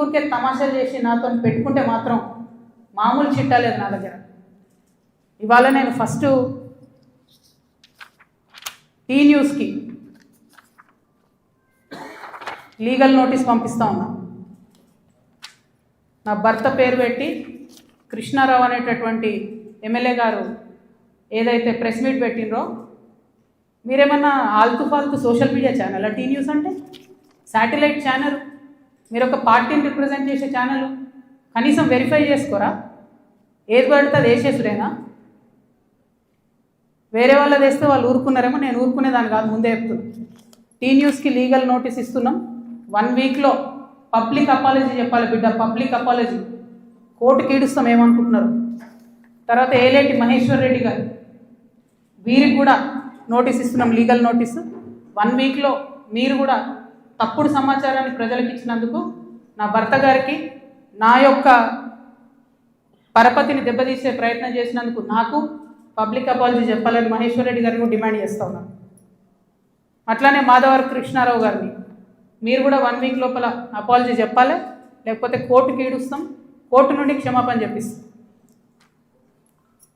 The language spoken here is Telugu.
ఊరికే తమాషాలు చేసి నాతో పెట్టుకుంటే మాత్రం మామూలు చిట్టా లేదు నా దగ్గర. ఇవాళ నేను ఫస్ట్ టీ న్యూస్కి లీగల్ నోటీస్ పంపిస్తా ఉన్నా. నా భర్త పేరు పెట్టి కృష్ణారావు అనేటటువంటి ఎమ్మెల్యే గారు ఏదైతే ప్రెస్ మీట్ పెట్టినరో, మీరేమన్నా ఆల్తు ఫాల్తు social media channel T news అంటే శాటిలైట్ ఛానల్, మీరు ఒక పార్టీని రిప్రజెంట్ చేసే ఛానల్, కనీసం వెరిఫై చేసుకోరా? ఏది పడితే అది వేసేసుడేనా? వేరే వాళ్ళది వేస్తే వాళ్ళు ఊరుకున్నారేమో, నేను ఊరుకునేదాన్ని కాదు, ముందే చెప్తున్నాను. టీ న్యూస్కి లీగల్ నోటీస్ ఇస్తున్నాం. 1 వీక్లో పబ్లిక్ అపాలజీ చెప్పాలి బిడ్డ, పబ్లిక్ అపాలజీ. కోర్టుకి ఈడుస్తాం ఏమనుకుంటున్నారు. తర్వాత ఏలేటి మహేశ్వర్ రెడ్డి గారు, వీరికి కూడా నోటీస్ ఇస్తున్నాం, లీగల్ నోటీసు. 1 వీక్లో మీరు కూడా తప్పుడు సమాచారాన్ని ప్రజలకు ఇచ్చినందుకు, నా భర్త గారికి నా యొక్క పరపతిని దెబ్బతీసే ప్రయత్నం చేసినందుకు నాకు పబ్లిక్ అపాలజీ చెప్పాలని మహేశ్వర్ రెడ్డి గారిని డిమాండ్ చేస్తూ ఉన్నాను. అట్లానే మాధవర్ కృష్ణారావు గారిని మీరు కూడా 1 వీక్ లోపల అపాలజీ చెప్పాలి, లేకపోతే కోర్టుకి ఈడుస్తాం, కోర్టు నుండి క్షమాపణ చెప్పిస్తాం.